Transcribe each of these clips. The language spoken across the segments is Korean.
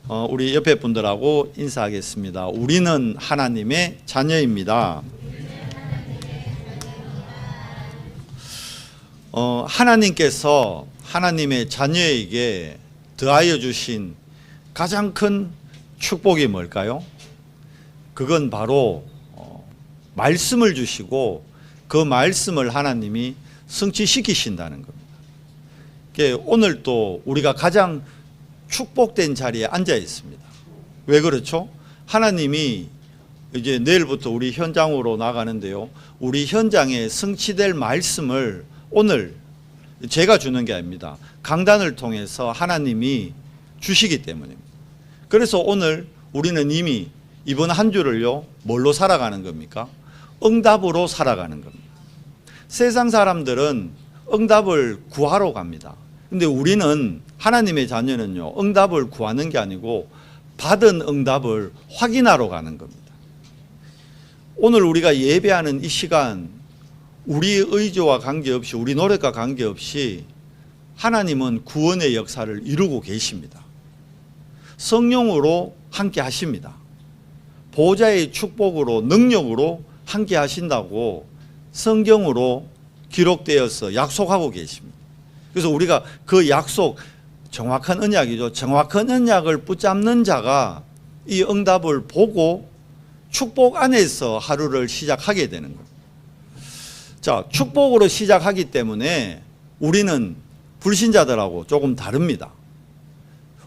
우리 옆에 분들하고 인사하겠습니다. 우리는 하나님의 자녀입니다. 하나님께서 하나님의 자녀에게 더하여 주신 가장 큰 축복이 뭘까요? 그건 바로 말씀을 주시고 그 말씀을 하나님이 성취시키신다는 겁니다. 오늘 또 우리가 가장 축복된 자리에 앉아 있습니다. 왜 그렇죠? 하나님이 이제 내일부터 우리 현장으로 나가는데요, 우리 현장에 성취될 말씀을 오늘 제가 주는 게 아닙니다. 강단을 통해서 하나님이 주시기 때문입니다. 그래서 오늘 우리는 이미 이번 한 주를요, 뭘로 살아가는 겁니까? 응답으로 살아가는 겁니다. 세상 사람들은 응답을 구하러 갑니다. 근데 우리는, 하나님의 자녀는요, 응답을 구하는 게 아니고 받은 응답을 확인하러 가는 겁니다. 오늘 우리가 예배하는 이 시간, 우리의 의지와 관계없이, 우리 노력과 관계없이 하나님은 구원의 역사를 이루고 계십니다. 성령으로 함께 하십니다. 보좌의 축복으로, 능력으로 함께 하신다고 성경으로 기록되어서 약속하고 계십니다. 그래서 우리가 그 약속, 정확한 언약이죠. 정확한 언약을 붙잡는 자가 이 응답을 보고 축복 안에서 하루를 시작하게 되는 거예요. 자, 축복으로 시작하기 때문에 우리는 불신자들하고 조금 다릅니다.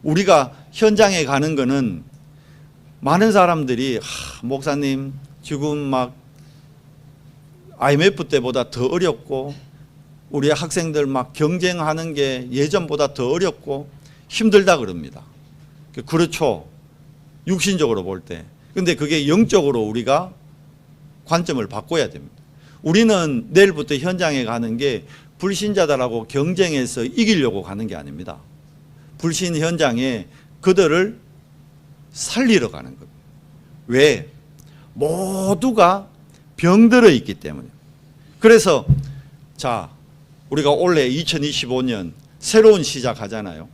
우리가 현장에 가는 거는 많은 사람들이 목사님 지금 막 IMF 때보다 더 어렵고 우리 학생들 막 경쟁하는 게 예전보다 더 어렵고 힘들다 그럽니다. 그렇죠. 육신적으로 볼 때. 근데 그게 영적으로 우리가 관점을 바꿔야 됩니다. 우리는 내일부터 현장에 가는 게 불신자들하고 경쟁해서 이기려고 가는 게 아닙니다. 불신 현장에 그들을 살리러 가는 겁니다. 왜? 모두가 병들어 있기 때문에. 그래서 자, 우리가 올해 2025년 새로운 시작하잖아요.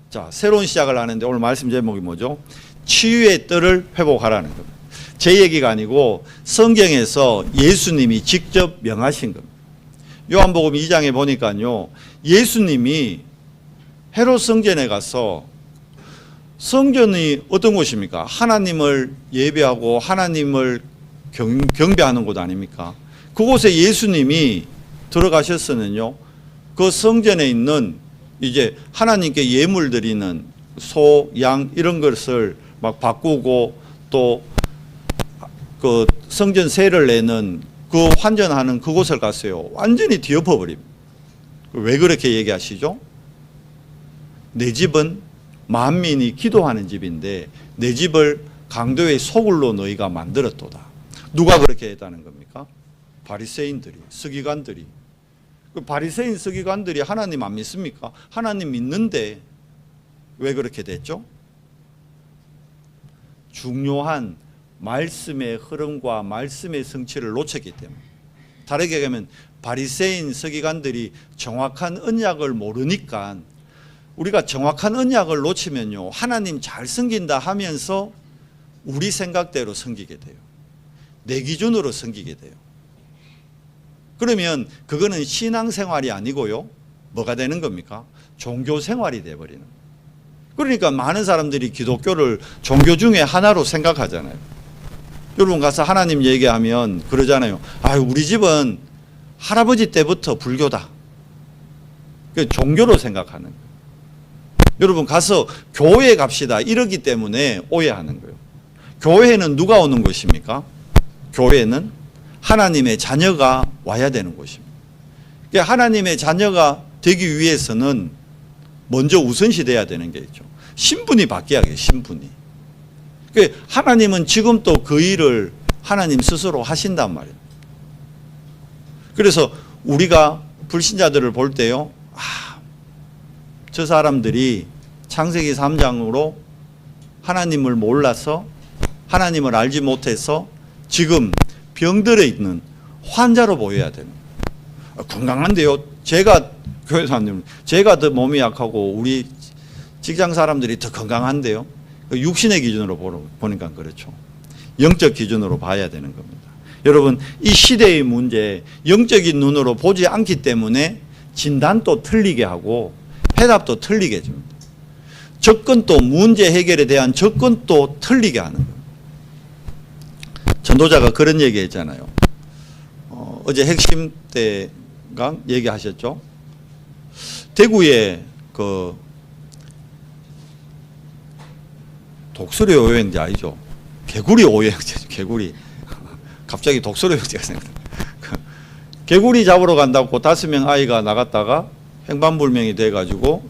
자, 새로운 시작을 하는데 오늘 말씀 제목이 뭐죠? 치유의 뜰을 회복하라는 겁니다. 제 얘기가 아니고 성경에서 예수님이 직접 명하신 겁니다. 요한복음 2장에 보니까요, 예수님이 헤롯 성전에 가서, 성전이 어떤 곳입니까? 하나님을 예배하고 하나님을 경배하는 곳 아닙니까? 그곳에 예수님이 들어가셨으면요, 그 성전에 있는 이제 하나님께 예물 드리는 소, 양 이런 것을 막 바꾸고 또 그 성전 세를 내는 그 환전하는 그곳을 갔어요. 완전히 뒤엎어 버립니다. 왜 그렇게 얘기하시죠? 내 집은 만민이 기도하는 집인데 내 집을 강도의 소굴로 너희가 만들었도다. 누가 그렇게 했다는 겁니까? 바리새인들이, 서기관들이. 그 바리새인 서기관들이 하나님 안 믿습니까? 하나님 믿는데 왜 그렇게 됐죠? 중요한 말씀의 흐름과 말씀의 성취를 놓쳤기 때문에. 다르게 얘기하면 바리새인 서기관들이 정확한 언약을 모르니까, 우리가 정확한 언약을 놓치면요, 하나님 잘 섬긴다 하면서 우리 생각대로 섬기게 돼요. 내 기준으로 섬기게 돼요. 그러면 그거는 신앙생활이 아니고요, 뭐가 되는 겁니까? 종교생활이 돼버리는 거예요. 그러니까 많은 사람들이 기독교를 종교 중에 하나로 생각하잖아요. 여러분 가서 하나님 얘기하면 그러잖아요. 우리 집은 할아버지 때부터 불교다. 종교로 생각하는 거예요. 여러분 가서 교회 갑시다 이러기 때문에 오해하는 거예요. 교회는 누가 오는 것입니까? 교회는 하나님의 자녀가 와야 되는 곳입니다. 하나님의 자녀가 되기 위해서는 먼저 우선시 돼야 되는 게 있죠. 신분이 바뀌어야 해요. 신분이. 하나님은 지금 또 그 일을 하나님 스스로 하신단 말이에요. 그래서 우리가 불신자들을 볼 때요, 저 사람들이 창세기 3장으로 하나님을 몰라서, 하나님을 알지 못해서 지금 병들어 있는 환자로 보여야 되는 거예요. 건강한데요. 제가 교회 사람들, 제가 더 몸이 약하고 우리 직장 사람들이 더 건강한데요. 육신의 기준으로 보니까 그렇죠. 영적 기준으로 봐야 되는 겁니다. 여러분, 이 시대의 문제, 영적인 눈으로 보지 않기 때문에 진단도 틀리게 하고 해답도 틀리게 해줍니다. 접근도, 문제 해결에 대한 접근도 틀리게 하는 거예요. 전도자가 그런 얘기 했잖아요. 어제 핵심 때가 얘기하셨죠. 대구에 그 독수리 오해행제 아니죠. 개구리 오해행제죠. 개구리. 갑자기 독수리 오해행제가 생각나. 개구리 잡으러 간다고 5명 아이가 나갔다가 행방불명이 돼가지고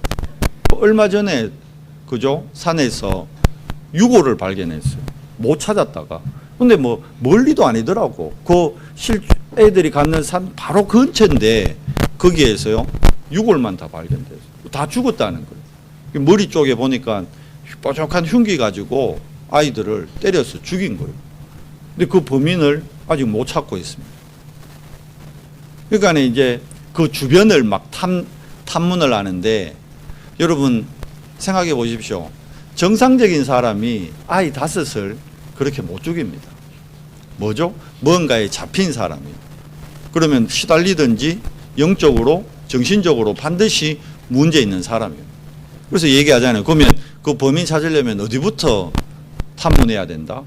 얼마 전에 그죠? 산에서 유골을 발견했어요. 못 찾았다가. 근데 뭐 멀리도 아니더라고. 그 애들이 갖는 산 바로 근처인데 거기에서요 유골만 다 발견됐어요. 다 죽었다는 거예요. 머리 쪽에 보니까 뾰족한 흉기 가지고 아이들을 때려서 죽인 거예요. 근데 그 범인을 아직 못 찾고 있습니다. 그러니까 이제 그 주변을 막 탐문을 하는데 여러분 생각해 보십시오. 정상적인 사람이 아이 5을 그렇게 못 죽입니다. 뭐죠? 뭔가에 잡힌 사람이에요. 그러면 시달리든지 영적으로 정신적으로 반드시 문제 있는 사람이에요. 그래서 얘기하잖아요. 그러면 그 범인 찾으려면 어디부터 탐문해야 된다?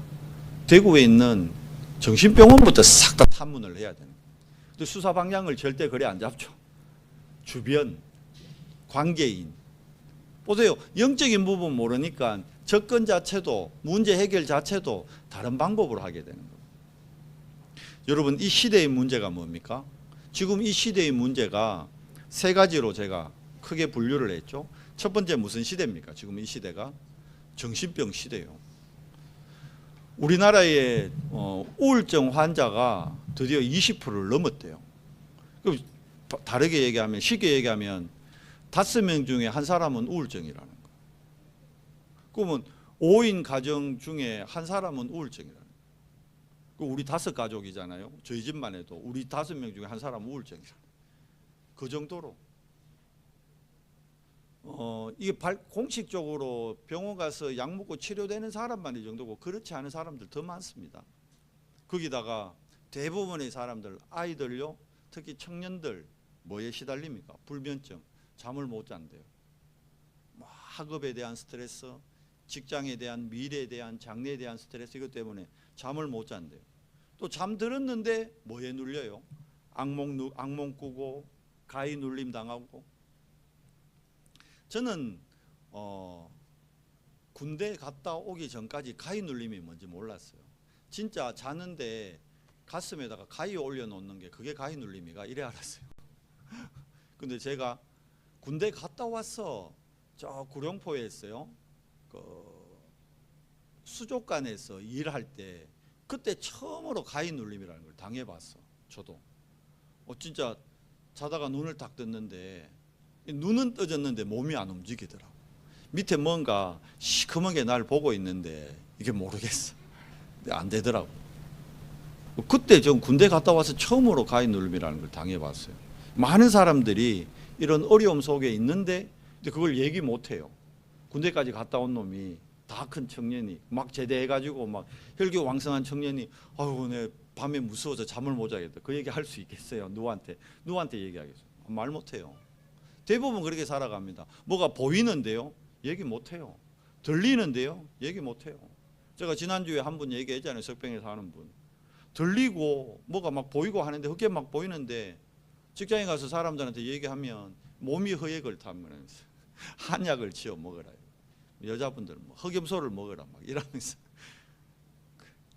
대구에 있는 정신병원부터 싹 다 탐문을 해야 되는 거예요. 근데 수사 방향을 절대 그래 안 잡죠. 주변, 관계인. 보세요. 영적인 부분 모르니까 접근 자체도 문제 해결 자체도 다른 방법으로 하게 되는 거예요. 여러분, 이 시대의 문제가 뭡니까? 지금 이 시대의 문제가 3가지로 제가 크게 분류를 했죠. 첫 번째 무슨 시대입니까? 지금 이 시대가 정신병 시대예요. 우리나라의 우울증 환자가 드디어 20%를 넘었대요. 그럼 다르게 얘기하면, 쉽게 얘기하면 5명 중에 한 사람은 우울증이라는 거예요. 그러면 5인 가정 중에 한 사람은 우울증이라는 거예요. 우리 5 가족이잖아요. 저희 집만 해도 우리 5명 중에 한 사람은 우울증이라는 거예요. 그 정도로. 이게 공식적으로 병원 가서 약 먹고 치료되는 사람만 이 정도고 그렇지 않은 사람들 더 많습니다. 거기다가 대부분의 사람들, 아이들요, 특히 청년들 뭐에 시달립니까? 불면증, 잠을 못 잔대요. 학업에 대한 스트레스, 직장에 대한 미래에 대한 장래에 대한 스트레스 이것 때문에 잠을 못 잔대요. 또 잠들었는데 뭐에 눌려요? 악몽 꾸고 가위 눌림 당하고. 저는 군대 갔다 오기 전까지 가위 눌림이 뭔지 몰랐어요. 진짜 자는데 가슴에다가 가위 올려놓는 게 그게 가위 눌림이가 이래 알았어요. 근데 제가 군대 갔다 와서 저 구룡포에 있어요. 그 수족관에서 일할 때 그때 처음으로 가위 눌림이라는 걸 당해봤어. 저도 진짜 자다가 눈을 딱 떴는데 눈은 떠졌는데 몸이 안 움직이더라고. 밑에 뭔가 시커멓게 날 보고 있는데 이게 모르겠어. 안 되더라고. 그때 저 군대 갔다 와서 처음으로 가위 눌림이라는 걸 당해봤어요. 많은 사람들이 이런 어려움 속에 있는데 그걸 얘기 못해요. 군대까지 갔다 온 놈이 다 큰 청년이 막 제대해가지고 막 혈기왕성한 청년이 아유 내 밤에 무서워서 잠을 못 자겠다. 그 얘기 할 수 있겠어요? 누구한테 얘기하겠어요? 말 못해요. 대부분 그렇게 살아갑니다. 뭐가 보이는데요? 얘기 못해요. 들리는데요? 얘기 못해요. 제가 지난주에 한 분 얘기했잖아요. 석병에 사는 분. 들리고 뭐가 막 보이고 하는데 그게 막 보이는데 직장에 가서 사람들한테 얘기하면 몸이 허액을 타면서 한약을 지어 먹으라. 여자분들 뭐 흑염소를 먹으라 막 이러면서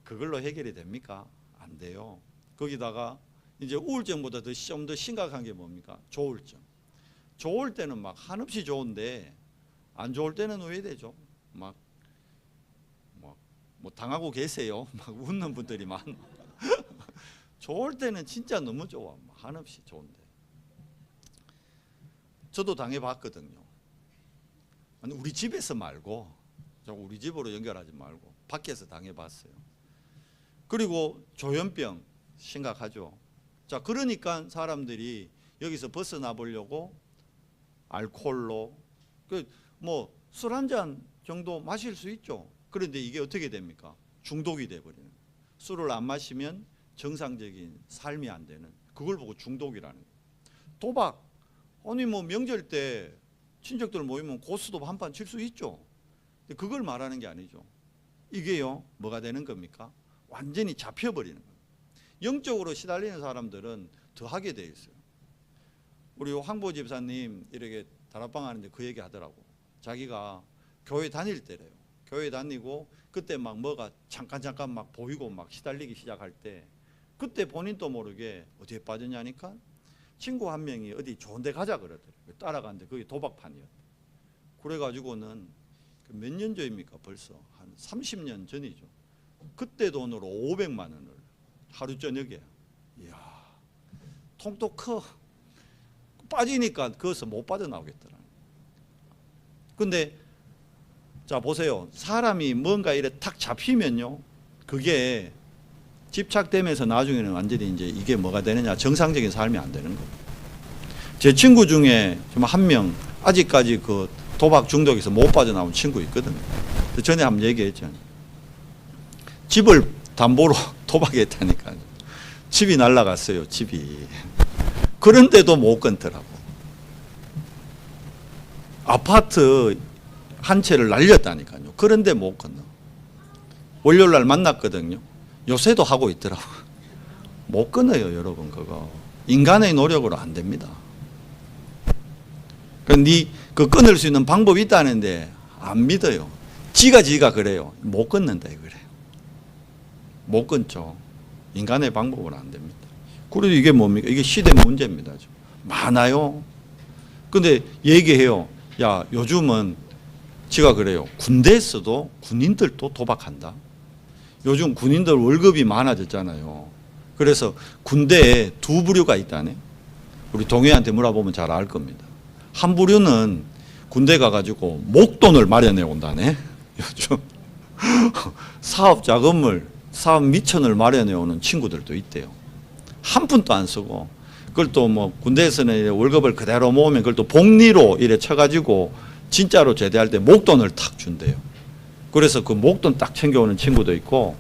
그걸로 해결이 됩니까? 안 돼요. 거기다가 이제 우울증보다 좀 더 심각한 게 뭡니까? 조울증. 좋을 때는 막 한없이 좋은데 안 좋을 때는 왜 되죠? 막 뭐 당하고 계세요. 막 웃는 분들이 많아. 좋을 때는 진짜 너무 좋아. 한없이 좋은데. 저도 당해봤거든요. 아니, 우리 집에서 말고, 우리 집으로 연결하지 말고 밖에서 당해봤어요. 그리고 조현병 심각하죠. 자, 그러니까 사람들이 여기서 벗어나 보려고 알코올로 뭐 술 한 잔 정도 마실 수 있죠. 그런데 이게 어떻게 됩니까? 중독이 돼버리는 거예요. 술을 안 마시면 정상적인 삶이 안 되는, 그걸 보고 중독이라는 거예요. 도박, 아니 뭐 명절 때 친척들 모이면 고수도 한 판 칠 수 있죠. 근데 그걸 말하는 게 아니죠. 이게요, 뭐가 되는 겁니까? 완전히 잡혀버리는 거예요. 영적으로 시달리는 사람들은 더 하게 돼 있어요. 우리 황보 집사님 이렇게 다락방 하는데 그 얘기 하더라고. 자기가 교회 다닐 때래요. 교회 다니고 그때 막 뭐가 잠깐 막 보이고 막 시달리기 시작할 때, 그때 본인도 모르게 어디에 빠졌냐니까 친구 한 명이 어디 좋은 데 가자 그러더라고요. 따라갔는데 그게 도박판이었대. 그래가지고는 몇 년 전입니까? 벌써 한 30년 전이죠. 그때 돈으로 500만 원을 하루 저녁에. 이야, 통도 커. 빠지니까 거기서 못 빠져나오겠더라. 근데 자 보세요. 사람이 뭔가 이래 탁 잡히면요, 그게 집착되면서 나중에는 완전히 이제 이게 뭐가 되느냐, 정상적인 삶이 안 되는 거예요. 제 친구 중에 한 명 아직까지 그 도박 중독에서 못 빠져나온 친구 있거든요. 전에 한번 얘기했잖아요. 집을 담보로 도박했다니까요. 집이 날라갔어요. 집이. 그런데도 못 끊더라고. 아파트 한 채를 날렸다니까요. 그런데 못 끊어. 월요일날 만났거든요. 요새도 하고 있더라고. 못 끊어요, 여러분. 그거 인간의 노력으로 안 됩니다. 그 끊을 수 있는 방법이 있다는데 안 믿어요. 지가 그래요. 못 끊는다 그래요. 못 끊죠. 인간의 방법으로 안 됩니다. 그래도 이게 뭡니까? 이게 시대 문제입니다. 많아요. 근데 얘기해요. 야, 요즘은 지가 그래요. 군대에서도 군인들도 도박한다. 요즘 군인들 월급이 많아졌잖아요. 그래서 군대에 두 부류가 있다네. 우리 동해한테 물어보면 잘 알 겁니다. 한 부류는 군대 가가지고 목돈을 마련해 온다네. 요즘 사업 자금을, 사업 미천을 마련해 오는 친구들도 있대요. 한 푼도 안 쓰고, 그걸 또 뭐 군대에서는 월급을 그대로 모으면 그걸 또 복리로 이래 쳐가지고 진짜로 제대할 때 목돈을 탁 준대요. 그래서 그 목돈 딱 챙겨오는 친구도 있고,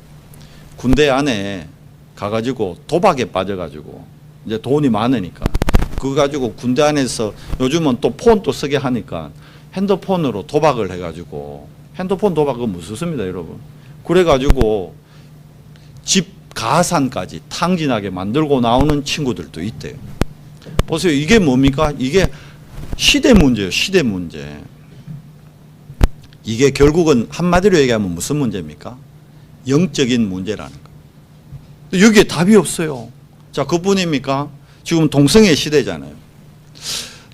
군대 안에 가가지고 도박에 빠져가지고 이제 돈이 많으니까 그거 가지고 군대 안에서 요즘은 또 폰도 쓰게 하니까 핸드폰으로 도박을 해가지고, 핸드폰 도박은 무섭습니다, 여러분. 그래가지고 집 가산까지 탕진하게 만들고 나오는 친구들도 있대요. 보세요. 이게 뭡니까? 이게 시대 문제예요. 시대 문제. 이게 결국은 한마디로 얘기하면 무슨 문제입니까? 영적인 문제라는 거. 여기에 답이 없어요. 자, 그뿐입니까? 지금 동성애 시대잖아요.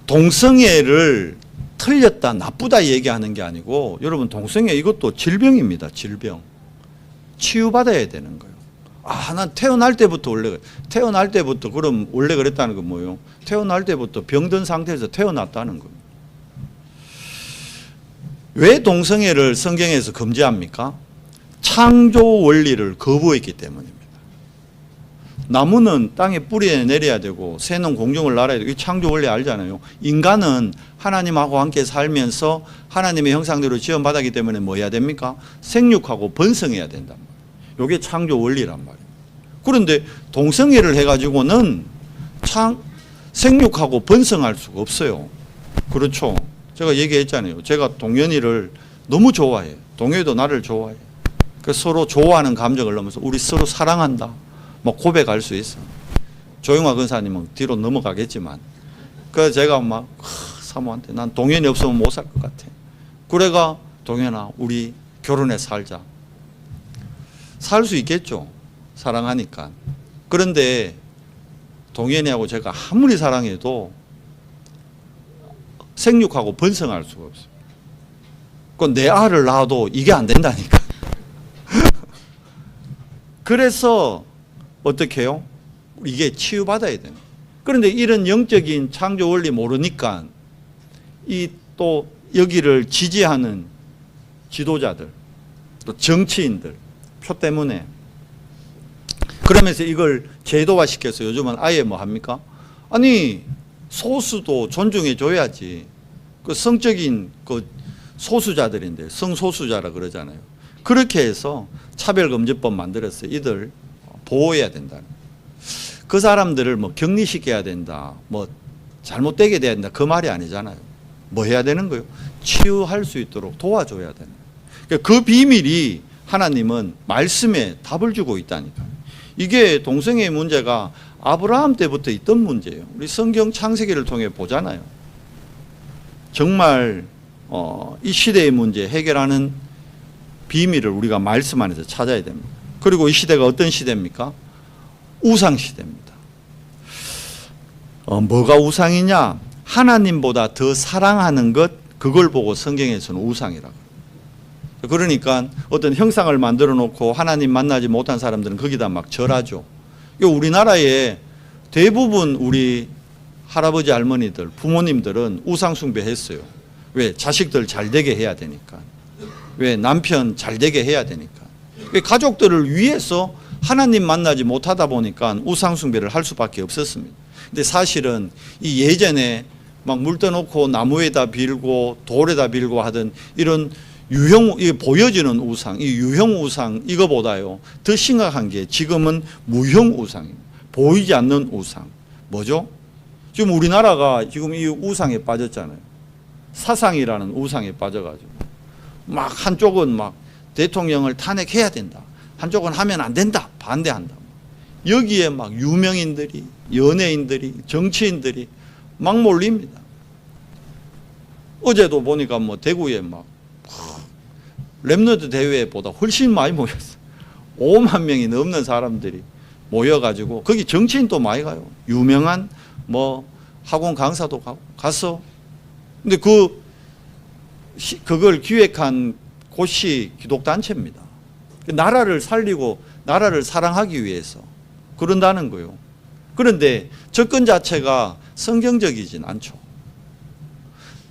동성애를 틀렸다, 나쁘다 얘기하는 게 아니고, 여러분 동성애 이것도 질병입니다. 질병. 치유받아야 되는 거예요. 아, 난 태어날 때부터 태어날 때부터 그럼 원래 그랬다는 건 뭐예요? 태어날 때부터 병든 상태에서 태어났다는 겁니다. 왜 동성애를 성경에서 금지합니까? 창조 원리를 거부했기 때문입니다. 나무는 땅에 뿌리에 내려야 되고 새는 공중을 날아야 되고, 이 창조 원리 알잖아요. 인간은 하나님하고 함께 살면서 하나님의 형상대로 지원받았기 때문에 뭐 해야 됩니까? 생육하고 번성해야 된단 말이에요. 이게 창조 원리란 말이에요. 그런데 동성애를 해가지고는 생육하고 번성할 수가 없어요. 그렇죠. 제가 얘기했잖아요. 제가 동현이를 너무 좋아해요. 동현이도 나를 좋아해요. 그래서 서로 좋아하는 감정을 넘어서 우리 서로 사랑한다, 뭐 고백할 수 있어. 조영화 권사님은 뒤로 넘어가겠지만, 그래서 제가 막 사모한테 난 동현이 없으면 못 살 것 같아. 그래가 동현아 우리 결혼해 살자. 살 수 있겠죠. 사랑하니까. 그런데 동현이하고 제가 아무리 사랑해도 생육하고 번성할 수가 없어요. 그 내 알을 낳아도 이게 안 된다니까. 그래서 어떻게 해요? 이게 치유받아야 되는. 그런데 이런 영적인 창조 원리 모르니까 이 또 여기를 지지하는 지도자들, 또 정치인들 표 때문에, 그러면서 이걸 제도화 시켜서 요즘은 아예 뭐 합니까? 아니 소수도 존중해 줘야지. 그 성적인 그 소수자들인데 성소수자라 그러잖아요. 그렇게 해서 차별금지법 만들었어요. 이들 보호해야 된다. 그 사람들을 뭐 격리시켜야 된다, 뭐 잘못되게 돼야 된다, 그 말이 아니잖아요. 뭐 해야 되는 거예요? 치유할 수 있도록 도와줘야 되는 거예요. 그 비밀이 하나님은 말씀에 답을 주고 있다니까요. 이게 동성애의 문제가 아브라함 때부터 있던 문제예요. 우리 성경 창세기를 통해 보잖아요. 정말 이 시대의 문제 해결하는 비밀을 우리가 말씀 안에서 찾아야 됩니다. 그리고 이 시대가 어떤 시대입니까? 우상시대입니다. 뭐가 우상이냐? 하나님보다 더 사랑하는 것, 그걸 보고 성경에서는 우상이라고. 그러니까 어떤 형상을 만들어 놓고 하나님 만나지 못한 사람들은 거기다 막 절하죠. 우리나라에 대부분 우리 할아버지 할머니들, 부모님들은 우상 숭배했어요. 왜? 자식들 잘 되게 해야 되니까. 왜? 남편 잘 되게 해야 되니까. 가족들을 위해서 하나님 만나지 못하다 보니까 우상 숭배를 할 수밖에 없었습니다. 근데 사실은 이 예전에 막 물 떠놓고 나무에다 빌고 돌에다 빌고 하던 이런 유형, 이게 보여지는 우상, 이 유형 우상, 이거보다요 더 심각한 게 지금은 무형 우상입니다. 보이지 않는 우상. 뭐죠? 지금 우리나라가 지금 이 우상에 빠졌잖아요. 사상이라는 우상에 빠져가지고 막 한쪽은 막 대통령을 탄핵해야 된다, 한쪽은 하면 안 된다, 반대한다. 여기에 막 유명인들이, 연예인들이, 정치인들이 막 몰립니다. 어제도 보니까 뭐 대구에 막 랩너드 대회보다 훨씬 많이 모였어. 5만 명이 넘는 사람들이 모여가지고 거기 정치인도 많이 가요. 유명한 뭐 학원 강사도 가서. 근데 그걸 기획한 곳이 기독단체입니다. 나라를 살리고 나라를 사랑하기 위해서 그런다는 거예요. 그런데 접근 자체가 성경적이진 않죠.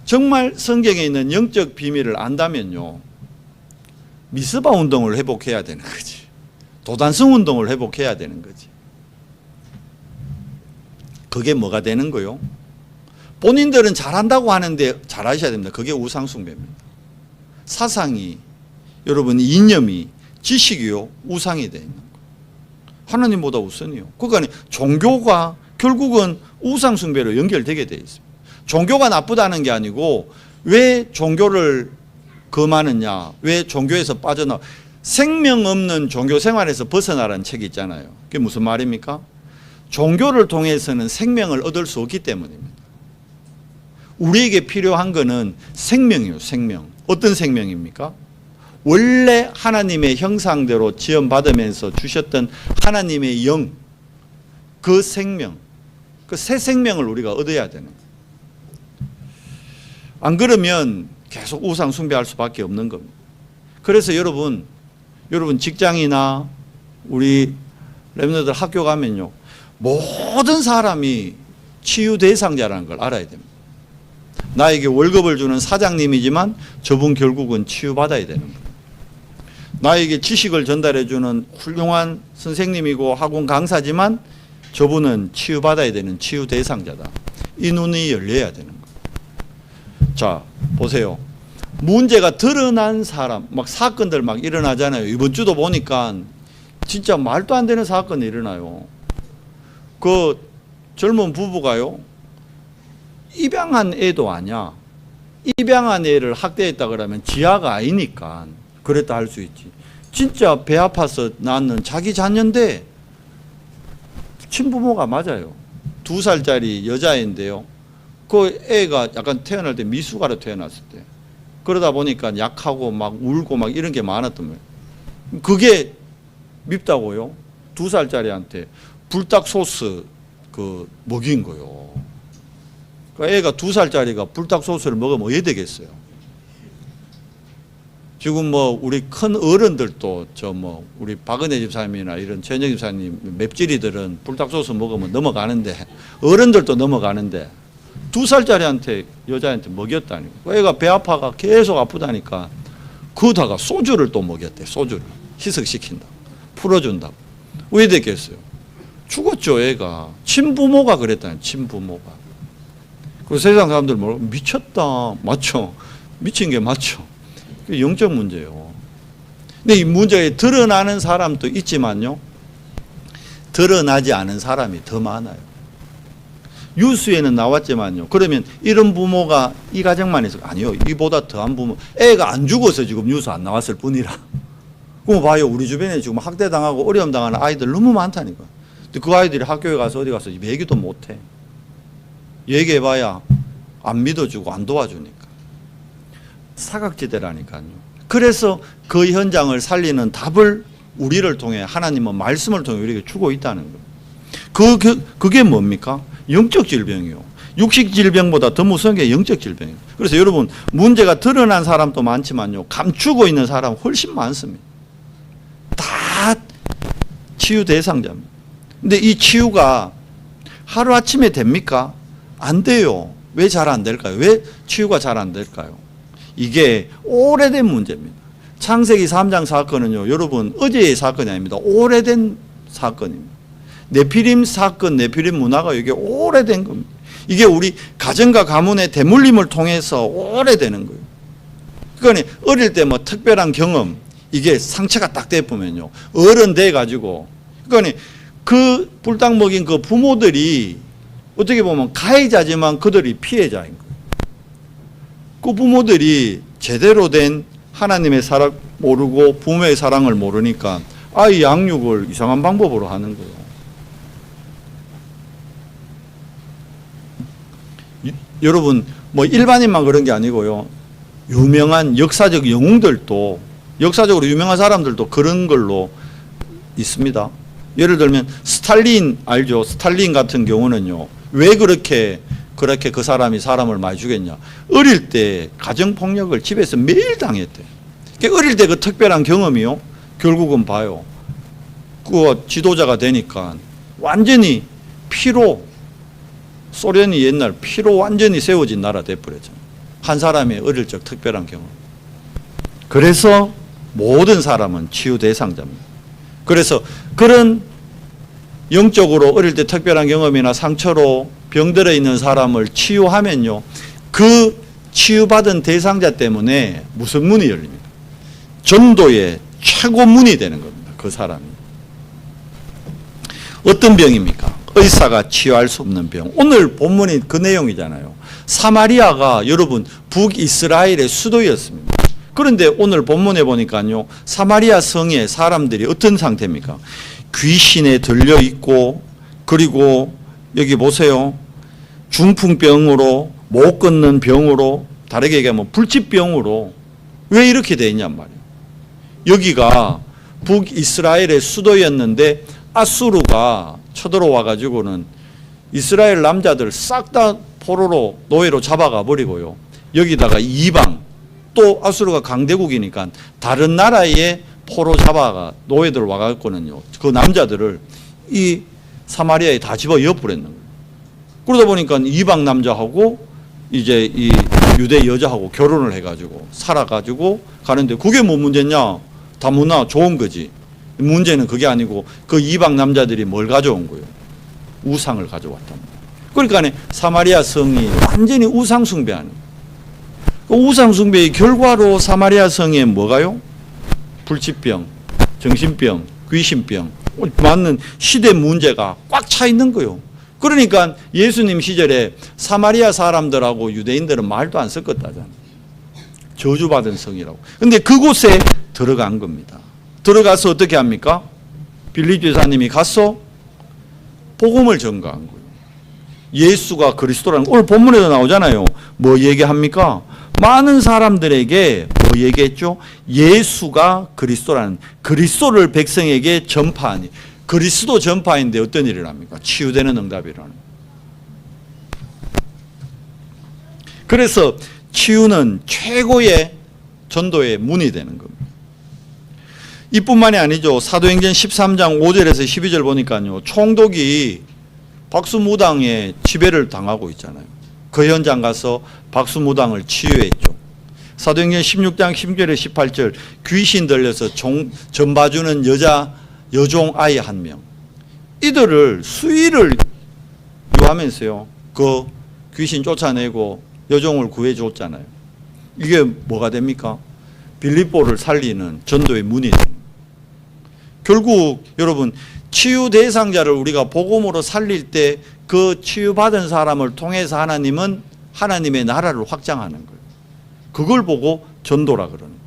정말 성경에 있는 영적 비밀을 안다면요, 미스바 운동을 회복해야 되는 거지. 도단성 운동을 회복해야 되는 거지. 그게 뭐가 되는 거요? 본인들은 잘한다고 하는데 잘하셔야 됩니다. 그게 우상숭배입니다. 사상이, 여러분 이념이, 지식이요 우상이 되어 있는 거예요. 하나님보다 우선이요. 그러니까 종교가 결국은 우상숭배로 연결되게 되어 있습니다. 종교가 나쁘다는 게 아니고 왜 종교를 금하느냐, 왜 종교에서 빠져나와, 생명 없는 종교 생활에서 벗어나라는 책이 있잖아요. 그게 무슨 말입니까? 종교를 통해서는 생명을 얻을 수 없기 때문입니다. 우리에게 필요한 거는 생명이에요. 생명. 어떤 생명입니까? 원래 하나님의 형상대로 지음받으면서 주셨던 하나님의 영, 그 생명, 그 새 생명을 우리가 얻어야 되는 거예요. 안 그러면 계속 우상 숭배할 수밖에 없는 겁니다. 그래서 여러분 직장이나 우리 렘너들 학교 가면요, 모든 사람이 치유 대상자라는 걸 알아야 됩니다. 나에게 월급을 주는 사장님이지만 저분 결국은 치유받아야 되는 거예요. 나에게 지식을 전달해 주는 훌륭한 선생님이고 학원 강사지만 저분은 치유받아야 되는 치유 대상자다. 이 눈이 열려야 되는 거예요. 자, 보세요. 문제가 드러난 사람, 막 사건들 막 일어나잖아요. 이번 주도 보니까 진짜 말도 안 되는 사건이 일어나요. 그 젊은 부부가요, 입양한 애도 아니야. 입양한 애를 학대했다 그러면 지아가 아니니까 그랬다 할 수 있지. 진짜 배 아파서 낳는 자기 자녀인데 친부모가 맞아요. 2살짜리 여자애인데요, 그 애가 약간 태어날 때 미숙아로 태어났을 때, 그러다 보니까 약하고 막 울고 막 이런 게 많았던 거예요. 그게 밉다고요? 2살짜리한테 불닭 소스 그 먹인 거요. 그 애가 2살짜리가 불닭 소스를 먹으면 어떻게 되겠어요? 지금 뭐 우리 큰 어른들도 저 뭐 우리 박은혜 집사님이나 이런 최은정 집사님 맵찔이들은 불닭 소스 먹으면 넘어가는데, 어른들도 넘어가는데 2살짜리한테 여자한테 먹였다니. 애가 배 아파가 계속 아프다니까 그러다가 소주를 또 먹였대. 소주를 희석시킨다, 풀어준다고. 왜 됐겠어요? 죽었죠. 애가 친부모가 그랬다니. 친부모가. 그 세상 사람들 뭐 미쳤다, 맞죠? 미친 게 맞죠. 그게 영적 문제예요. 근데 이 문제에 드러나는 사람도 있지만요, 드러나지 않은 사람이 더 많아요. 뉴스에는 나왔지만요, 그러면 이런 부모가 이 가정만 있어. 아니요, 이보다 더한 부모, 애가 안 죽어서 지금 뉴스 안 나왔을 뿐이라. 그럼 봐요, 우리 주변에 지금 학대당하고 어려움 당하는 아이들 너무 많다니까. 근데 그 아이들이 학교에 가서 어디 가서 얘기도 못해. 얘기해봐야 안 믿어주고 안 도와주니까. 사각지대라니까요. 그래서 그 현장을 살리는 답을 우리를 통해, 하나님은 말씀을 통해 우리에게 주고 있다는 거예요. 그게 뭡니까? 영적 질병이요. 육식 질병보다 더 무서운 게 영적 질병이에요. 그래서 여러분, 문제가 드러난 사람도 많지만요, 감추고 있는 사람은 훨씬 많습니다. 다 치유 대상자입니다. 근데 이 치유가 하루아침에 됩니까? 안 돼요. 왜 잘 안 될까요? 왜 치유가 잘 안 될까요? 이게 오래된 문제입니다. 창세기 3장 사건은요, 여러분, 어제의 사건이 아닙니다. 오래된 사건입니다. 네피림 사건, 네피림 문화가 이게 오래된 겁니다. 이게 우리 가정과 가문의 대물림을 통해서 오래되는 거예요. 그러니까 어릴 때 뭐 특별한 경험, 이게 상처가 딱 돼보면요, 어른 돼가지고, 그러니까 그 불닭 먹인 그 부모들이 어떻게 보면 가해자지만 그들이 피해자인 거예요. 그 부모들이 제대로 된 하나님의 사랑 모르고 부모의 사랑을 모르니까 아이 양육을 이상한 방법으로 하는 거예요. 여러분, 뭐 일반인만 그런 게 아니고요, 유명한 역사적 영웅들도, 역사적으로 유명한 사람들도 그런 걸로 있습니다. 예를 들면 스탈린 알죠? 스탈린 같은 경우는요, 왜 그렇게 그 사람이 사람을 많이 죽였냐? 어릴 때 가정폭력을 집에서 매일 당했대. 어릴 때 그 특별한 경험이요, 결국은 봐요, 그 지도자가 되니까 완전히 피로, 소련이 옛날 피로 완전히 세워진 나라 돼버렸잖아요. 한 사람의 어릴 적 특별한 경험. 그래서 모든 사람은 치유 대상자입니다. 그래서 그런 영적으로 어릴 때 특별한 경험이나 상처로 병들어 있는 사람을 치유하면요, 그 치유받은 대상자 때문에 무슨 문이 열립니다? 전도의 최고 문이 되는 겁니다. 그 사람이. 어떤 병입니까? 의사가 치유할 수 없는 병. 오늘 본문이 그 내용이잖아요. 사마리아가 여러분 북이스라엘의 수도였습니다. 그런데 오늘 본문에 보니까요, 사마리아 성의 사람들이 어떤 상태입니까? 귀신에 들려 있고, 그리고 여기 보세요, 중풍병으로, 못 걷는 병으로, 다르게 얘기하면 불치병으로. 왜 이렇게 돼 있냔 말이에요. 여기가 북이스라엘의 수도였는데 아수르가 쳐들어와 가지고는 이스라엘 남자들 싹 다 포로로, 노예로 잡아가 버리고요, 여기다가 이방, 또 아수르가 강대국이니까 다른 나라에 포로 잡아가 노예들 와갖고는요, 그 남자들을 이 사마리아에 다 집어 엿버렸는 거예요. 그러다 보니까 이방 남자하고 이제 이 유대 여자하고 결혼을 해가지고 살아가지고 가는데, 그게 뭐 문제냐? 다문화 좋은 거지. 문제는 그게 아니고 그 이방 남자들이 뭘 가져온 거예요? 우상을 가져왔단 말이에요. 그러니까 사마리아 성이 완전히 우상 숭배하는 거예요. 그 우상 숭배의 결과로 사마리아 성에 뭐가요? 불치병, 정신병, 귀신병, 맞는 시대 문제가 꽉 차 있는 거예요. 그러니까 예수님 시절에 사마리아 사람들하고 유대인들은 말도 안 섞었다잖아요. 저주받은 성이라고. 근데 그곳에 들어간 겁니다. 들어가서 어떻게 합니까? 빌립 제사님이 가서 복음을 전가한 거예요. 예수가 그리스도라는, 오늘 본문에도 나오잖아요. 뭐 얘기합니까? 많은 사람들에게 뭐 얘기했죠? 예수가 그리스도라는, 그리스도를 백성에게 전파하니, 그리스도 전파인데 어떤 일을 합니까? 치유되는 응답이 일어나는 거예요. 그래서 치유는 최고의 전도의 문이 되는 겁니다. 이뿐만이 아니죠. 사도행전 13장 5절에서 12절 보니까요, 총독이 박수무당의 지배를 당하고 있잖아요. 그 현장 가서 박수무당을 치유했죠. 사도행전 16장 10절에 18절, 귀신 들려서 전 봐주는 여종 아이 한 명, 이들을 수의를 요하면서요, 그 귀신 쫓아내고 여종을 구해줬잖아요. 이게 뭐가 됩니까? 빌립보를 살리는 전도의 문이 됩니다. 결국 여러분 치유 대상자를 우리가 복음으로 살릴 때 그 치유받은 사람을 통해서 하나님은 하나님의 나라를 확장하는 거예요. 그걸 보고 전도라 그러는 거예요.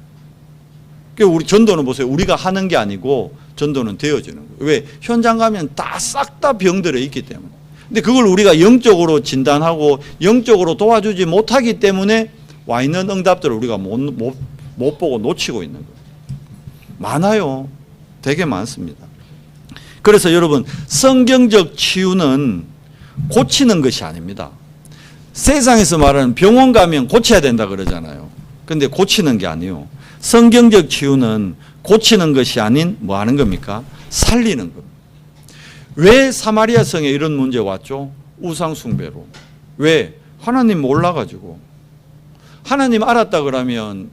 그러니까 우리 전도는 보세요. 우리가 하는 게 아니고 전도는 되어지는 거예요. 왜? 현장 가면 다 싹 다 병들어 있기 때문에. 근데 그걸 우리가 영적으로 진단하고 영적으로 도와주지 못하기 때문에 와 있는 응답들을 우리가 못 보고 놓치고 있는 거예요. 많아요. 되게 많습니다. 그래서 여러분 성경적 치유는 고치는 것이 아닙니다. 세상에서 말하는 병원 가면 고쳐야 된다 그러잖아요. 근데 고치는 게 아니에요. 성경적 치유는 고치는 것이 아닌 뭐 하는 겁니까? 살리는 겁니다. 왜 사마리아 성에 이런 문제가 왔죠? 우상 숭배로. 왜? 하나님 몰라가지고. 하나님 알았다 그러면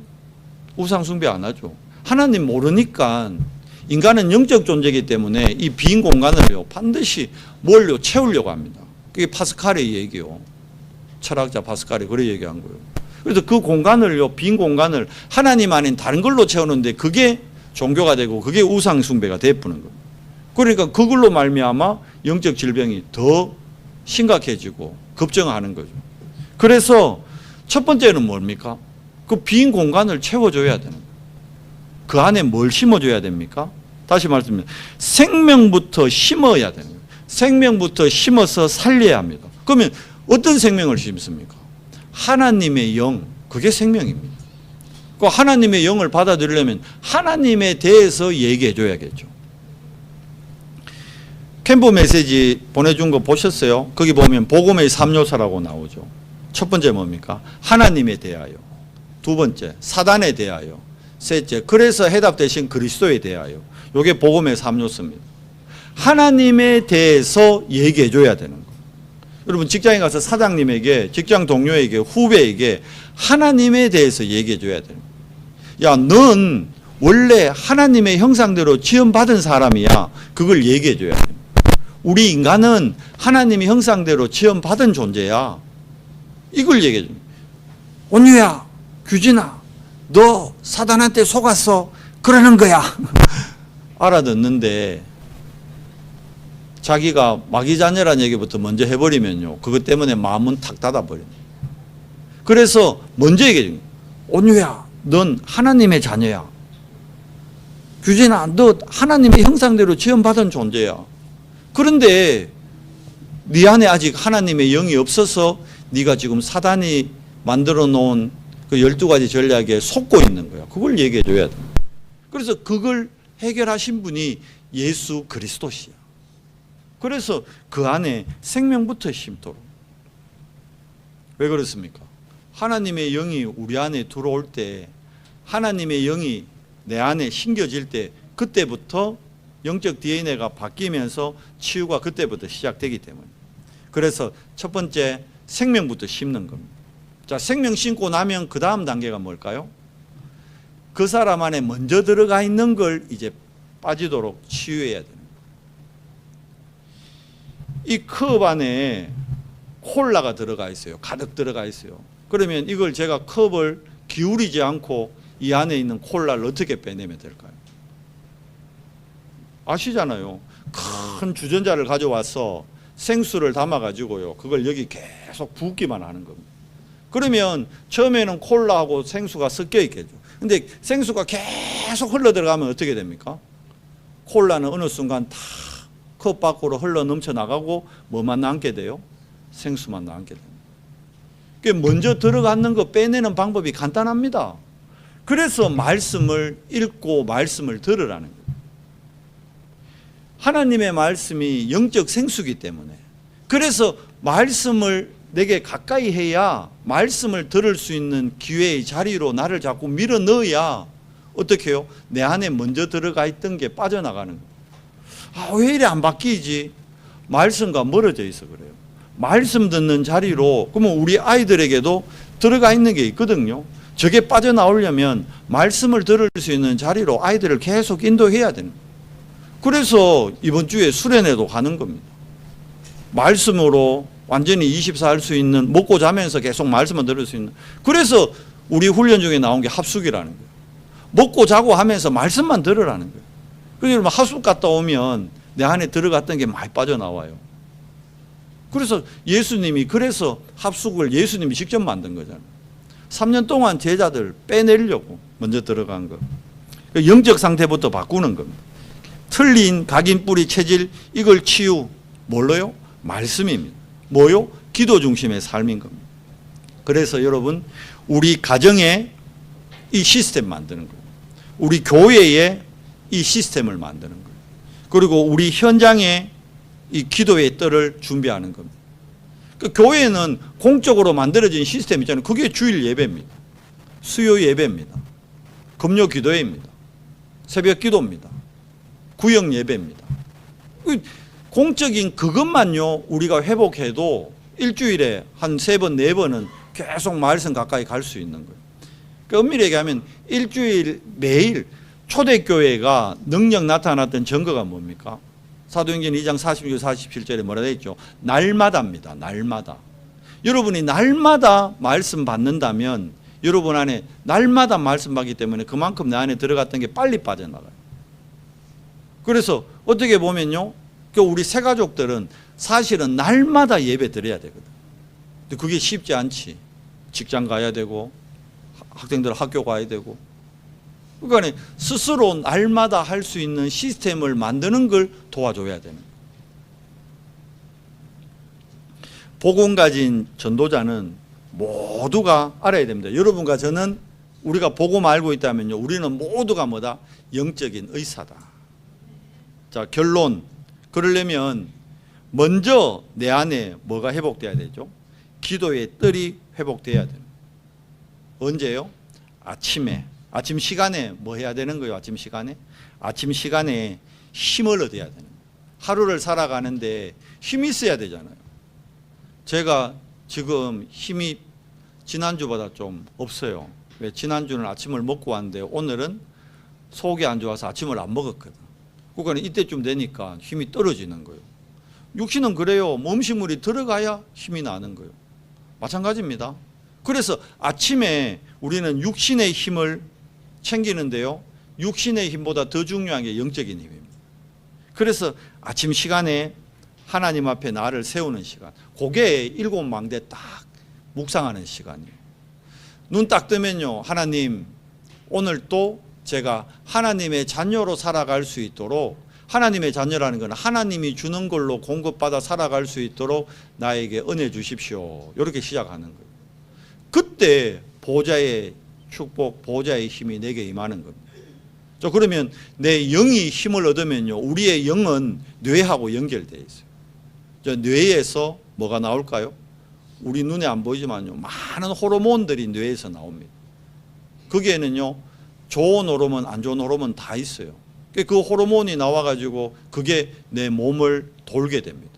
우상 숭배 안 하죠. 하나님 모르니까 인간은 영적 존재이기 때문에 이 빈 공간을요 반드시 뭘요 채우려고 합니다. 그게 파스칼의 얘기요. 철학자 파스칼이 그래 얘기한 거예요. 그래서 그 공간을요 빈 공간을 하나님 아닌 다른 걸로 채우는데 그게 종교가 되고 그게 우상 숭배가 되어버리는 거예요. 그러니까 그걸로 말미암아 영적 질병이 더 심각해지고 급증하는 거죠. 그래서 첫 번째는 뭡니까? 그 빈 공간을 채워줘야 되는 거예요. 그 안에 뭘 심어줘야 됩니까? 다시 말씀드립니다. 생명부터 심어야 되는 거예요. 생명부터 심어서 살려야 합니다. 그러면 어떤 생명을 심습니까? 하나님의 영, 그게 생명입니다. 그 하나님의 영을 받아들이려면 하나님에 대해서 얘기해 줘야겠죠. 캠프 메시지 보내준 거 보셨어요? 거기 보면 복음의 3요소라고 나오죠. 첫 번째 뭡니까? 하나님에 대하여. 두 번째, 사단에 대하여. 셋째, 그래서 해답 대신 그리스도에 대하여. 이게 복음의 3요소입니다. 하나님에 대해서 얘기해 줘야 되는 거예요. 여러분 직장에 가서 사장님에게, 직장 동료에게, 후배에게 하나님에 대해서 얘기해 줘야 돼요. 야, 넌 원래 하나님의 형상대로 지음받은 사람이야. 그걸 얘기해 줘야 돼요. 우리 인간은 하나님의 형상대로 지음받은 존재야. 이걸 얘기해 줍니다. 온유야, 규진아, 너 사단한테 속았어. 그러는 거야. 알아듣는데 자기가 마귀자녀라는 얘기부터 먼저 해버리면요. 그것 때문에 마음은 탁 닫아버립니다. 그래서 먼저 얘기해 줍니다. 온유야, 넌 하나님의 자녀야. 규진아, 너 하나님의 형상대로 지음받은 존재야. 그런데 네 안에 아직 하나님의 영이 없어서 네가 지금 사단이 만들어 놓은 그 12가지 전략에 속고 있는 거야. 그걸 얘기해 줘야 돼. 그래서 그걸 해결하신 분이 예수 그리스도시야. 그래서 그 안에 생명부터 심도록. 왜 그렇습니까? 하나님의 영이 우리 안에 들어올 때, 하나님의 영이 내 안에 심겨질 때, 그때부터 영적 DNA가 바뀌면서 치유가 그때부터 시작되기 때문에. 그래서 첫 번째 생명부터 심는 겁니다. 자, 생명 심고 나면 그 다음 단계가 뭘까요? 그 사람 안에 먼저 들어가 있는 걸 이제 빠지도록 치유해야 됩니다. 이 컵 안에 콜라가 들어가 있어요. 가득 들어가 있어요. 그러면 이걸 제가 컵을 기울이지 않고 이 안에 있는 콜라를 어떻게 빼내면 될까요? 아시잖아요. 큰 주전자를 가져와서 생수를 담아가지고요. 그걸 여기 계속 붓기만 하는 겁니다. 그러면 처음에는 콜라하고 생수가 섞여 있겠죠. 근데 생수가 계속 흘러 들어가면 어떻게 됩니까? 콜라는 어느 순간 다 컵 밖으로 흘러 넘쳐 나가고 뭐만 남게 돼요? 생수만 남게 됩니다. 그러니까 먼저 들어가는 거 빼내는 방법이 간단합니다. 그래서 말씀을 읽고 말씀을 들으라는 거예요. 하나님의 말씀이 영적 생수기 때문에, 그래서 말씀을 내게 가까이 해야 말씀을 들을 수 있는 기회의 자리로 나를 자꾸 밀어 넣어야 어떻게 해요? 내 안에 먼저 들어가 있던 게 빠져나가는 거예요. 아, 왜 이래 안 바뀌지? 말씀과 멀어져 있어 그래요. 말씀 듣는 자리로, 그러면 우리 아이들에게도 들어가 있는 게 있거든요. 저게 빠져나오려면 말씀을 들을 수 있는 자리로 아이들을 계속 인도해야 되는 거예요. 그래서 이번 주에 수련회도 가는 겁니다. 말씀으로 완전히 24 할 수 있는, 먹고 자면서 계속 말씀을 들을 수 있는. 그래서 우리 훈련 중에 나온 게 합숙이라는 거예요. 먹고 자고 하면서 말씀만 들으라는 거예요. 그래서 여러분 합숙 갔다 오면 내 안에 들어갔던 게 많이 빠져나와요. 그래서 예수님이 그래서 합숙을 예수님이 직접 만든 거잖아요. 3년 동안 제자들 빼내려고 먼저 들어간 거. 영적 상태부터 바꾸는 겁니다. 틀린 각인 뿌리 체질 이걸 치유 뭘로요? 말씀입니다. 뭐요? 기도 중심의 삶인 겁니다. 그래서 여러분 우리 가정에 이 시스템 만드는 거예요. 우리 교회에 이 시스템을 만드는 거예요. 그리고 우리 현장에 이 기도의 뜰을 준비하는 겁니다. 그 교회는 공적으로 만들어진 시스템 있잖아요. 그게 주일 예배입니다. 수요 예배입니다. 금요 기도회입니다. 새벽 기도입니다. 구역 예배입니다. 공적인 그것만요 우리가 회복해도 일주일에 한 3번, 4번은 계속 말씀 가까이 갈 수 있는 거예요. 그러니까 엄밀히 얘기하면 일주일 매일 초대교회가 능력 나타났던 증거가 뭡니까? 사도행전 2장 46, 47절에 뭐라 되어 있죠? 날마다입니다. 날마다. 여러분이 날마다 말씀 받는다면 여러분 안에 날마다 말씀 받기 때문에 그만큼 내 안에 들어갔던 게 빨리 빠져나가요. 그래서 어떻게 보면요, 우리 새가족들은 사실은 날마다 예배 드려야 되거든. 근데 그게 쉽지 않지. 직장 가야 되고 학생들 학교 가야 되고. 그러니까 스스로 날마다 할 수 있는 시스템을 만드는 걸 도와줘야 되는 거예요. 복음 가진 전도자는 모두가 알아야 됩니다. 여러분과 저는 우리가 복음 알고 있다면요, 우리는 모두가 뭐다? 영적인 의사다. 자, 결론. 그러려면 먼저 내 안에 뭐가 회복돼야 되죠? 기도의 뜰이 회복돼야 돼요. 언제요? 아침에. 아침 시간에 뭐 해야 되는 거예요? 아침 시간에? 아침 시간에 힘을 얻어야 되는 거예요. 하루를 살아가는데 힘이 있어야 되잖아요. 제가 지금 힘이 지난주보다 좀 없어요. 왜? 지난주는 아침을 먹고 왔는데 오늘은 속이 안 좋아서 아침을 안 먹었거든. 그러니까 이때쯤 되니까 힘이 떨어지는 거예요. 육신은 그래요. 음식물이 들어가야 힘이 나는 거예요. 마찬가지입니다. 그래서 아침에 우리는 육신의 힘을 챙기는데요, 육신의 힘보다 더 중요한 게 영적인 힘입니다. 그래서 아침 시간에 하나님 앞에 나를 세우는 시간, 그게 7망대 딱 묵상하는 시간이에요. 눈 딱 뜨면요, 하나님 오늘 또 제가 하나님의 자녀로 살아갈 수 있도록, 하나님의 자녀라는 건 하나님이 주는 걸로 공급받아 살아갈 수 있도록 나에게 은혜 주십시오. 이렇게 시작하는 거예요. 그때 보좌의 축복, 보좌의 힘이 내게 임하는 겁니다. 자, 그러면 내 영이 힘을 얻으면요, 우리의 영은 뇌하고 연결되어 있어요. 저 뇌에서 뭐가 나올까요? 우리 눈에 안 보이지만요, 많은 호르몬들이 뇌에서 나옵니다. 거기에는요, 좋은 호르몬, 안 좋은 호르몬 다 있어요. 그 호르몬이 나와가지고 그게 내 몸을 돌게 됩니다.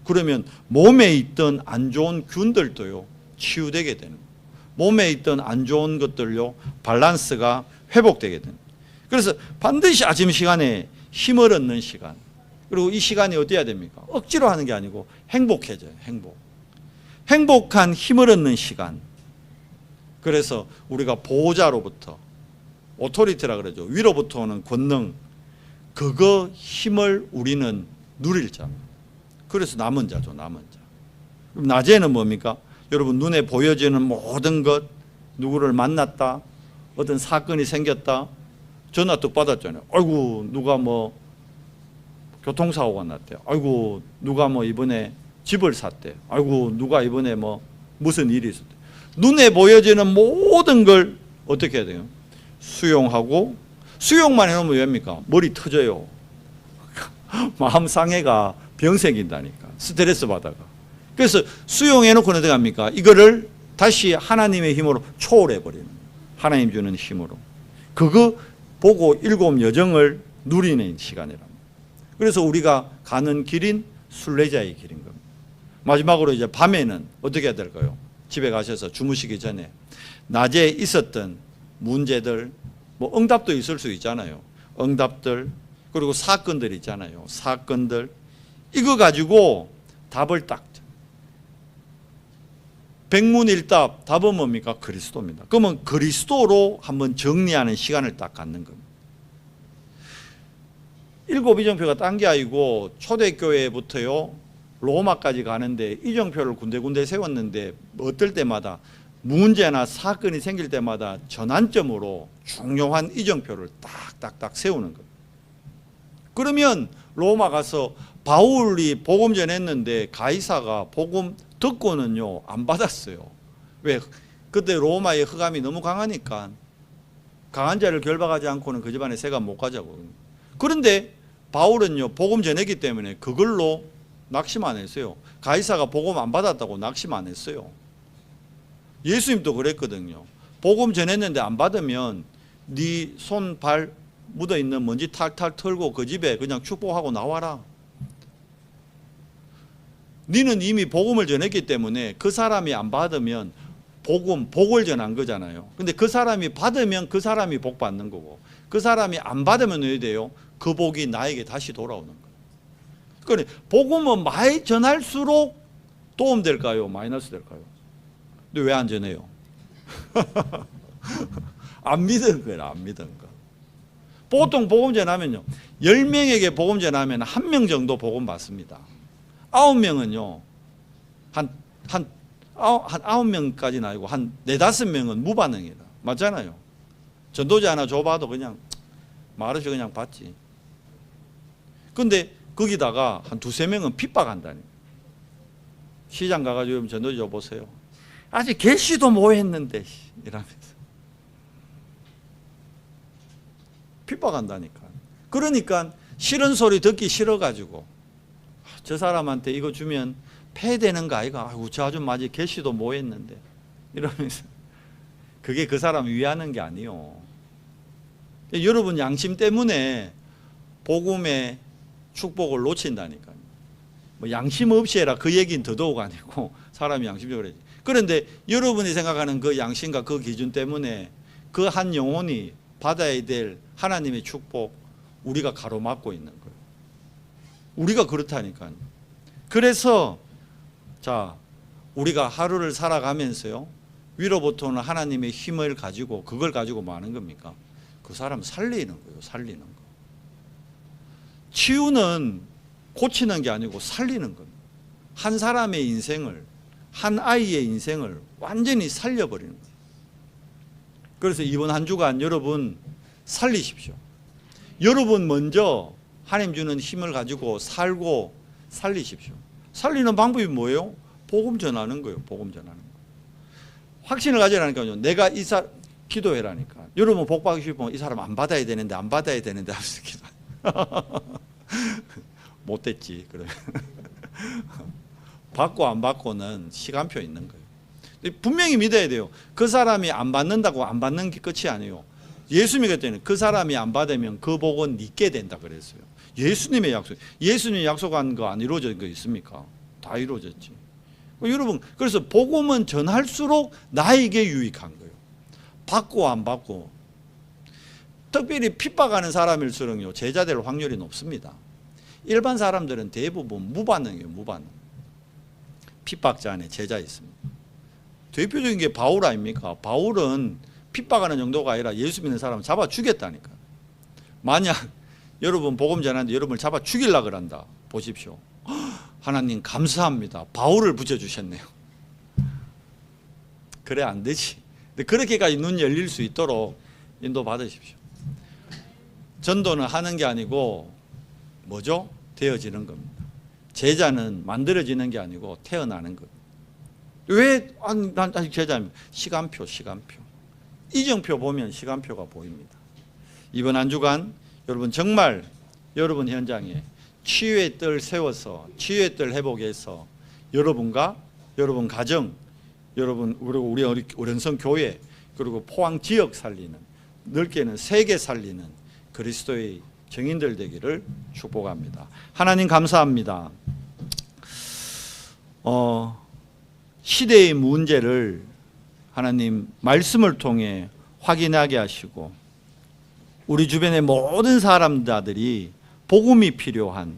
그러면 몸에 있던 안 좋은 균들도요, 치유되게 되는 거예요. 몸에 있던 안 좋은 것들요, 밸런스가 회복되게 됩니다. 그래서 반드시 아침 시간에 힘을 얻는 시간, 그리고 이 시간이 어때야 됩니까? 억지로 하는 게 아니고 행복해져요. 행복한 힘을 얻는 시간. 그래서 우리가 보호자로부터, 오토리티라 그러죠. 위로부터 오는 권능, 그거 힘을 우리는 누릴 자입니다. 그래서 남은 자죠. 남은 자. 그럼 낮에는 뭡니까? 여러분, 눈에 보여지는 모든 것, 누구를 만났다, 어떤 사건이 생겼다, 전화 또 받았잖아요. 아이고, 누가 뭐 교통사고가 났대. 아이고, 누가 뭐 이번에 집을 샀대. 아이고, 누가 이번에 뭐 무슨 일이 있었대. 눈에 보여지는 모든 걸 어떻게 해야 돼요? 수용하고, 수용만 해놓으면 왜입니까? 머리 터져요. 마음 상해가 병 생긴다니까. 스트레스 받아가. 그래서 수용해놓고 어떻게 합니까? 이거를 다시 하나님의 힘으로 초월해버리는 거예요. 하나님 주는 힘으로. 그거 보고 7 여정을 누리는 시간이랍니다. 그래서 우리가 가는 길인 순례자의 길인 겁니다. 마지막으로 이제 밤에는 어떻게 해야 될까요? 집에 가셔서 주무시기 전에 낮에 있었던 문제들, 뭐 응답도 있을 수 있잖아요. 응답들, 그리고 사건들 있잖아요. 사건들, 이거 가지고 답을 딱, 백문일답, 답은 뭡니까? 그리스도입니다. 그러면 그리스도로 한번 정리하는 시간을 딱 갖는 겁니다. 7 이정표가 딴 게 아니고 초대교회부터요 로마까지 가는데 이정표를 군데군데 세웠는데 어떨 때마다 문제나 사건이 생길 때마다 전환점으로 중요한 이정표를 딱딱딱 세우는 거예요. 그러면 로마 가서 바울이 복음 전했는데 가이사가 복음 듣고는요 안 받았어요. 왜? 그때 로마의 흑암이 너무 강하니까 강한 자를 결박하지 않고는 그 집안에 새가 못 가자고. 그런데 바울은요 복음 전했기 때문에 그걸로 낙심 안 했어요. 가이사가 복음 안 받았다고 낙심 안 했어요. 예수님도 그랬거든요. 복음 전했는데 안 받으면 네 손 발 묻어있는 먼지 탈탈 털고 그 집에 그냥 축복하고 나와라. 너는 이미 복음을 전했기 때문에 그 사람이 안 받으면 복을 전한 거잖아요. 근데 그 사람이 받으면 그 사람이 복 받는 거고 그 사람이 안 받으면 왜 돼요? 그 복이 나에게 다시 돌아오는 거예요. 그러니까 복음은 많이 전할수록 도움 될까요? 마이너스 될까요? 근데 왜 안 전해요? 안 믿은 거예요. 안 믿은 거. 보통 복음 전하면요 10명에게 복음 전하면 1명 정도 복음 받습니다. 9명은요 한 9명까지는 아니고 한 4, 5명은 무반응이다. 맞잖아요. 전도자 하나 줘봐도 그냥 말없이 그냥 받지. 근데 거기다가 한 2, 3명은 핍박한다니. 시장 가가지고 전도자 줘보세요. 아직 개시도 뭐 했는데 이러면서 핍박한다니까. 그러니까 싫은 소리 듣기 싫어가지고 저 사람한테 이거 주면 폐되는 거 아이가? 아이고 저 아줌마 아직 개시도 뭐 했는데 이러면서 그게 그 사람 위하는 게 아니요. 여러분 양심 때문에 복음의 축복을 놓친다니까요. 뭐 양심 없이 해라 그 얘기는 더더욱 아니고 사람이 양심적으로 해야지. 그런데 여러분이 생각하는 그 양심과 그 기준 때문에 그 한 영혼이 받아야 될 하나님의 축복 우리가 가로막고 있는 거예요. 우리가 그렇다니까요. 그래서 자 우리가 하루를 살아가면서요 위로부터는 하나님의 힘을 가지고 그걸 가지고 뭐 하는 겁니까? 그 사람 살리는 거예요. 살리는 거. 치유는 고치는 게 아니고 살리는 겁니다. 한 사람의 인생을 한 아이의 인생을 완전히 살려버리는 거예요. 그래서 이번 한 주간 여러분 살리십시오. 여러분 먼저 하나님 주는 힘을 가지고 살고 살리십시오. 살리는 방법이 뭐예요? 복음 전하는 거예요. 복음 전하는 거. 확신을 가지라니까요. 내가 이 사람 기도해라니까. 여러분 복 받고 싶으면 이 사람 안 받아야 되는데 안 받아야 되는데 하면서 기도. 못됐지 그러면. 받고 안 받고는 시간표 있는 거예요. 분명히 믿어야 돼요. 그 사람이 안 받는다고 안 받는 게 끝이 아니에요. 예수님이 그때는 그 사람이 안 받으면 그 복은 니께 된다 그랬어요. 예수님의 약속. 예수님이 약속한 거 안 이루어진 거 있습니까? 다 이루어졌지. 여러분 그래서 복음은 전할수록 나에게 유익한 거예요. 받고 안 받고. 특별히 핍박하는 사람일수록요 제자 될 확률이 높습니다. 일반 사람들은 대부분 무반응이에요. 무반응. 핍박자 안에 제자 있습니다. 대표적인 게 바울 아닙니까? 바울은 핍박하는 정도가 아니라 예수 믿는 사람을 잡아 죽였다니까. 만약 여러분 복음 전하는데 여러분을 잡아 죽이려고 그런다. 보십시오. 하나님 감사합니다. 바울을 붙여주셨네요. 그래 안 되지. 근데 그렇게까지 눈 열릴 수 있도록 인도 받으십시오. 전도는 하는 게 아니고 뭐죠? 되어지는 겁니다. 제자는 만들어지는 게 아니고 태어나는 겁니다. 왜 난 아직 제자입니다. 시간표. 이정표 보면 시간표가 보입니다. 이번 한 주간 여러분 정말 여러분 현장에 치유의 뜰 세워서 치유의 뜰 회복해서 여러분과 여러분 가정, 여러분 그리고 우리 오련성 교회 그리고 포항 지역 살리는 넓게는 세계 살리는 그리스도의 정인들 되기를 축복합니다. 하나님 감사합니다. 시대의 문제를 하나님 말씀을 통해 확인하게 하시고 우리 주변의 모든 사람들이 복음이 필요한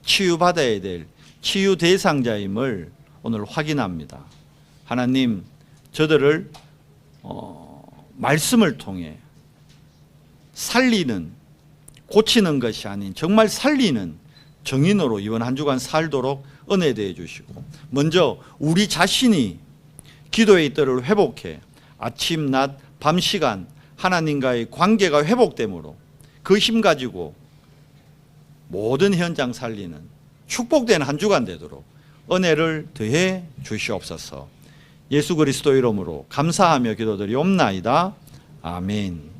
치유받아야 될 치유 대상자임을 오늘 확인합니다. 하나님 저들을 말씀을 통해 살리는, 고치는 것이 아닌 정말 살리는 정인으로 이번 한 주간 살도록 은혜 대해 주시고, 먼저 우리 자신이 기도의 뜰을 회복해 아침, 낮, 밤 시간 하나님과의 관계가 회복됨으로 그 힘 가지고 모든 현장 살리는 축복된 한 주간 되도록 은혜를 더해 주시옵소서. 예수 그리스도 이름으로 감사하며 기도드리옵나이다. 아멘.